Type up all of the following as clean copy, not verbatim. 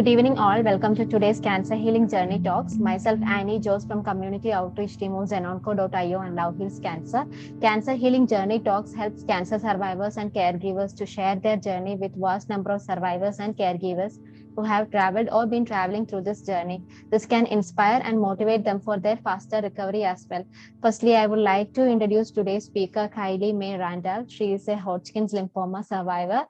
Good evening, all. Welcome to today's Cancer Healing Journey Talks. Myself, Annie Jose from Community Outreach Team of Zenonco.io and Love Heals Cancer. Cancer Healing Journey Talks helps cancer survivors and caregivers to share their journey with vast number of survivors and caregivers who have traveled or been traveling through this journey. This can inspire and motivate them for their faster recovery as well. Firstly, I would like to introduce today's speaker, Kylie Mae Randall. She is a Hodgkin's lymphoma survivor.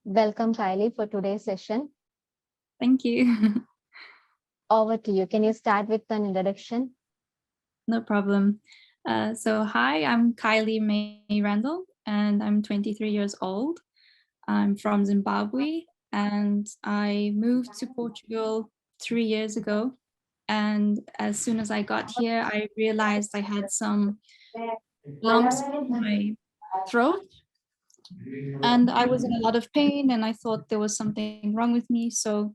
Welcome, Kylie, for today's session. Thank you. Over to you. Can you start with an introduction? No problem. Hi, I'm Kylie Mae Randall, and I'm 23 years old. I'm from Zimbabwe, and I moved to Portugal 3 years ago. And as soon as I got here, I realized I had some lumps in my throat, and I was in a lot of pain, and I thought there was something wrong with me. So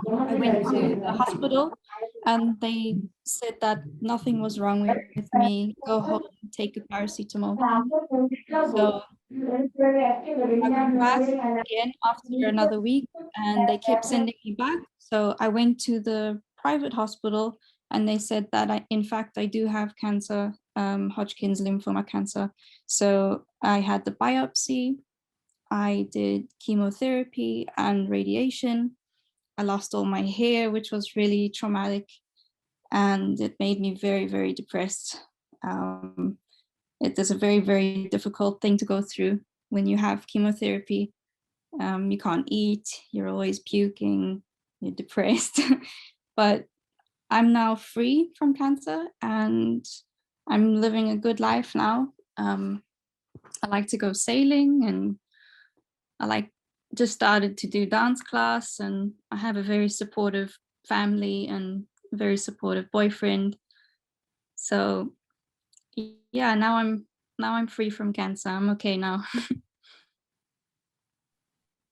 I went to the hospital and they said that nothing was wrong with me. Go home, take a paracetamol. So I went back again after another week and they kept sending me back. So I went to the private hospital and they said that in fact, I do have cancer, Hodgkin's lymphoma cancer. So I had the biopsy, I did chemotherapy and radiation. I lost all my hair, which was really traumatic, and it made me very, very depressed. It is a very, very difficult thing to go through when you have chemotherapy. You can't eat, you're always puking, you're depressed. But I'm now free from cancer and I'm living a good life now. I like to go sailing and I just started to do dance class, and I have a very supportive family and a very supportive boyfriend. So yeah, now I'm free from cancer. I'm okay now.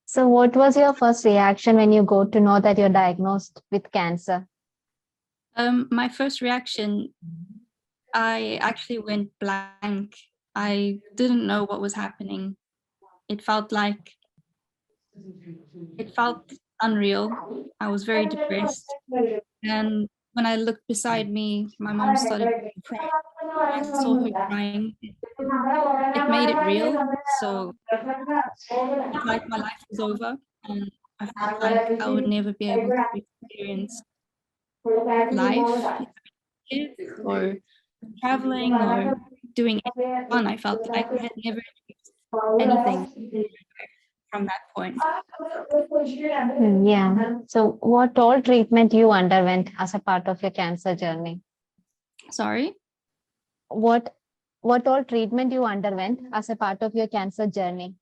So what was your first reaction when you got to know that you're diagnosed with cancer? My first reaction, I actually went blank. I didn't know what was happening. It felt unreal. I was very depressed. And when I looked beside me, my mom started crying. I saw her crying. It made it real. So I felt like my life was over, and I felt like I would never be able to experience life, kids, or traveling, or doing anything fun. I felt like I had never achieved anything from that point. Yeah. So what all treatment you underwent as a part of your cancer journey? Sorry? What all treatment you underwent as a part of your cancer journey?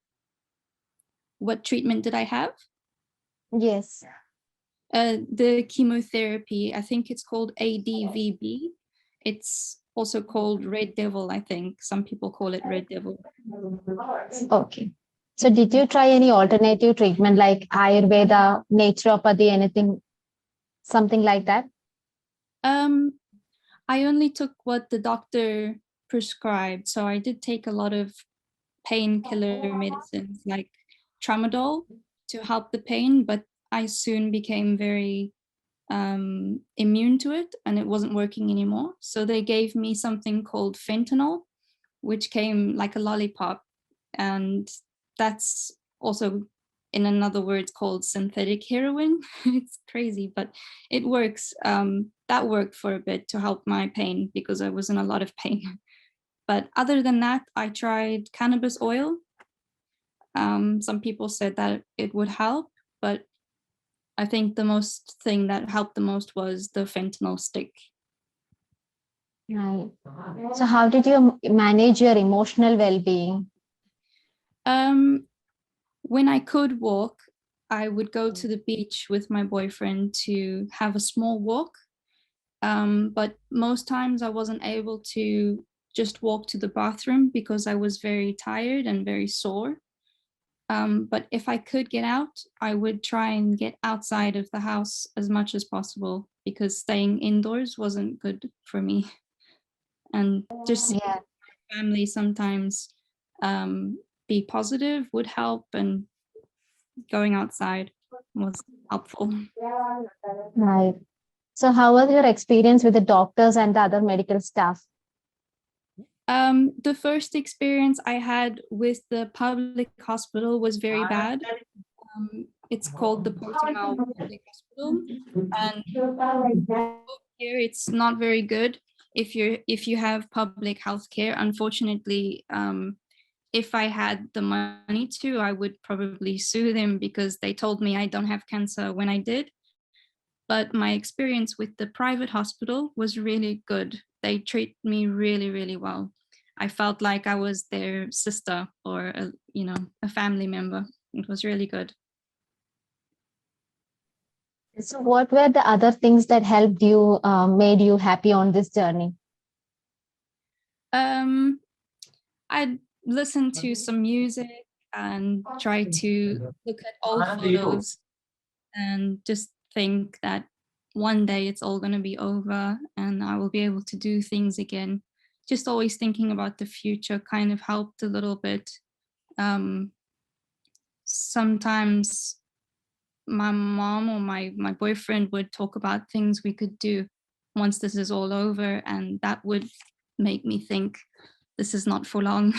What treatment did I have? Yes. The chemotherapy, I think it's called ADVB. It's also called Red Devil, I think. Some people call it Red Devil. Okay. So did you try any alternative treatment like Ayurveda, naturopathy, anything, something like that? I only took what the doctor prescribed. So I did take a lot of painkiller medicines like tramadol to help the pain, but I soon became very immune to it and it wasn't working anymore. So they gave me something called fentanyl, which came like a lollipop. And that's also, in another word, called synthetic heroin. It's crazy, but it works. That worked for a bit to help my pain because I was in a lot of pain. But other than that, I tried cannabis oil. Some people said that it would help, but I think the most thing that helped the most was the fentanyl stick. Right. So how did you manage your emotional well-being? When I could walk, I would go to the beach with my boyfriend to have a small walk. But most times I wasn't able to just walk to the bathroom because I was very tired and very sore. But if I could get out, I would try and get outside of the house as much as possible because staying indoors wasn't good for me. And just seeing my family sometimes be positive would help, and going outside was helpful. Right. So how was your experience with the doctors and the other medical staff? The first experience I had with the public hospital was very bad. It's called the Portugal Public Hospital, and here it's not very good if you have public health care. Unfortunately, if I had the money to, I would probably sue them because they told me I don't have cancer when I did. But my experience with the private hospital was really good. They treat me really, really well. I felt like I was their sister or a family member. It was really good. So what were the other things that helped you, made you happy on this journey? Um, I'd listen to some music and try to look at old photos and just think that one day it's all going to be over and I will be able to do things again. Just always thinking about the future kind of helped a little bit. Sometimes my mom or my boyfriend would talk about things we could do once this is all over, and that would make me think this is not for long.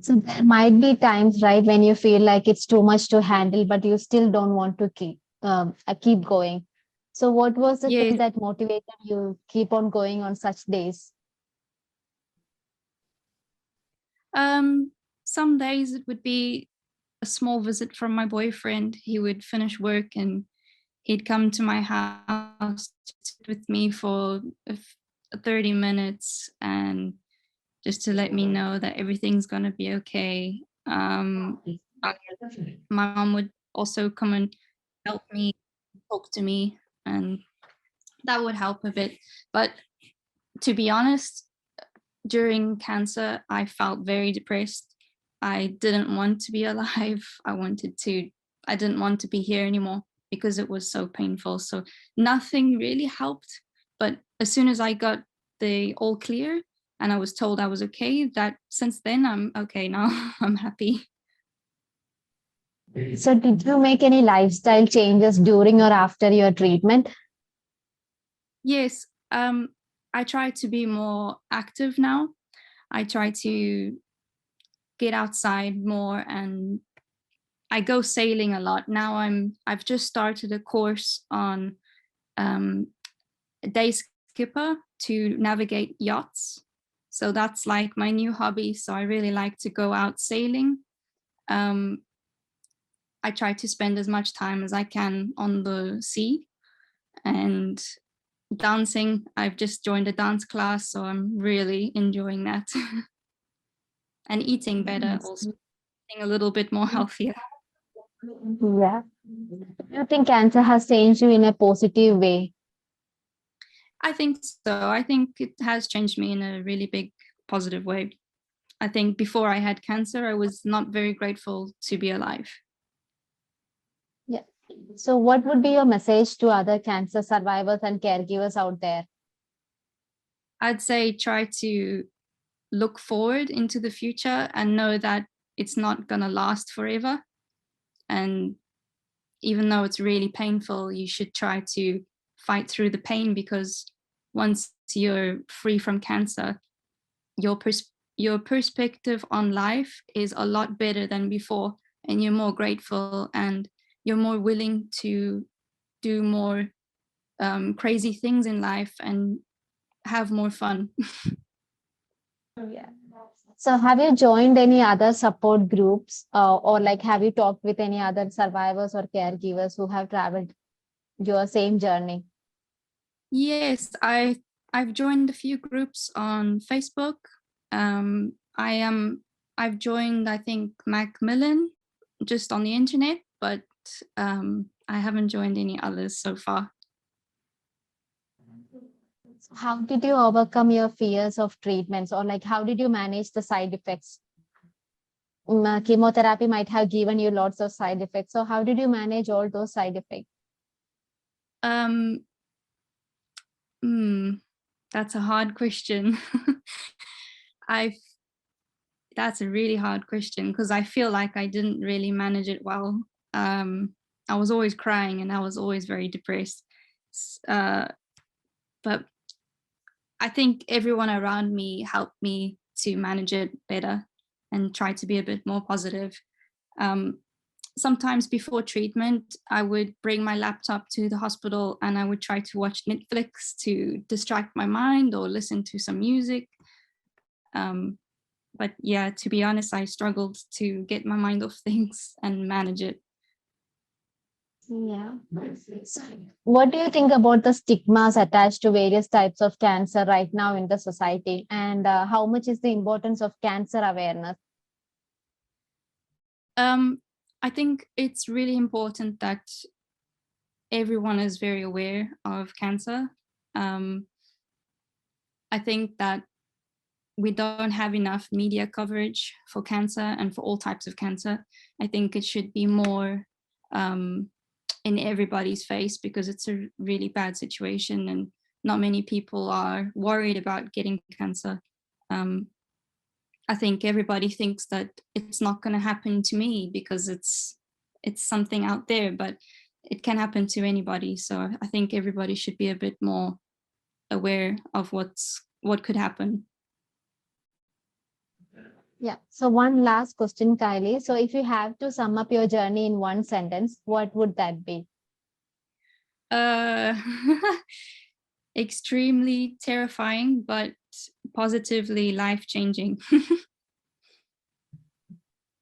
So there might be times, right, when you feel like it's too much to handle, but you still don't want to keep going. So what was the Yeah. thing that motivated you keep on going on such days? Some days it would be a small visit from my boyfriend. He would finish work and he'd come to my house to sit with me for 30 minutes and just to let me know that everything's going to be okay. I- my mom would also come and help me, talk to me, and that would help a bit. But to be honest, during cancer, I felt very depressed. I didn't want to be alive. I didn't want to be here anymore because it was so painful. So nothing really helped. But as soon as I got the all clear and I was told I was okay, that since then I'm okay now. I'm happy. So did you make any lifestyle changes during or after your treatment? Yes, I try to be more active now. I try to get outside more and I go sailing a lot. Now I've just started a course on a day skipper to navigate yachts. So that's like my new hobby. So I really like to go out sailing. Um, I try to spend as much time as I can on the sea and dancing. I've just joined a dance class, so I'm really enjoying that. And eating better, also eating a little bit more healthier. Yeah. Do you think cancer has changed you in a positive way? I think so. I think it has changed me in a really big positive way. I think before I had cancer, I was not very grateful to be alive. Yeah. So what would be your message to other cancer survivors and caregivers out there? I'd say try to look forward into the future and know that it's not going to last forever. And even though it's really painful, you should try to fight through the pain because once you're free from cancer, your your perspective on life is a lot better than before, and you're more grateful and you're more willing to do more crazy things in life and have more fun. Yeah. So have you joined any other support groups or like have you talked with any other survivors or caregivers who have traveled your same journey? Yes, I've joined a few groups on Facebook. Um, I am I've joined I think Macmillan just on the internet, but I haven't joined any others so far. How did you overcome your fears of treatments or like how did you manage the side effects? Chemotherapy might have given you lots of side effects. So how did you manage all those side effects? Um, hmm, that's a hard question. I That's a really hard question because I feel like I didn't really manage it well. I was always crying and I was always very depressed. But I think everyone around me helped me to manage it better and try to be a bit more positive. Sometimes before treatment, I would bring my laptop to the hospital and I would try to watch Netflix to distract my mind or listen to some music. But yeah, to be honest, I struggled to get my mind off things and manage it. Yeah. So, what do you think about the stigmas attached to various types of cancer right now in the society? And how much is the importance of cancer awareness? I think it's really important that everyone is very aware of cancer. I think that we don't have enough media coverage for cancer and for all types of cancer. I think it should be more in everybody's face because it's a really bad situation and not many people are worried about getting cancer. I think everybody thinks that it's not going to happen to me because it's something out there, but it can happen to anybody. So I think everybody should be a bit more aware of what could happen. Yeah. So one last question, Kylie. So if you have to sum up your journey in one sentence, what would that be? Extremely terrifying, but positively life-changing.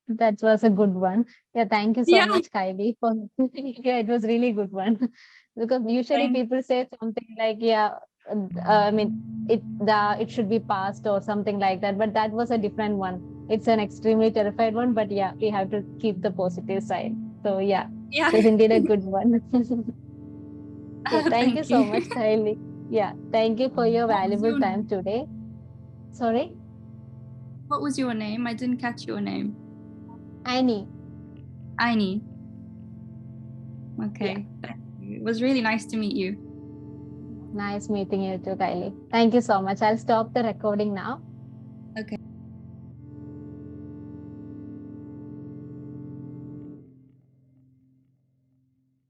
That was a good one. Yeah, thank you so Yeah, much, Kylie. For yeah, it was really good one. Because usually thank people say something like, yeah, I mean, it should be passed or something like that. But that was a different one. It's an extremely terrified one. But yeah, we have to keep the positive side. So yeah, yeah. it was indeed a good one. Yeah, thank you Thank so you. much, Kylie. Yeah, thank you for your What was valuable your time name? today. Sorry, What was your name? I didn't catch your name. Annie. Aini. Yeah, Okay. Thank you. It was really nice to meet you. nice meeting you too, Kylie. Thank you so much. I'll stop the recording now.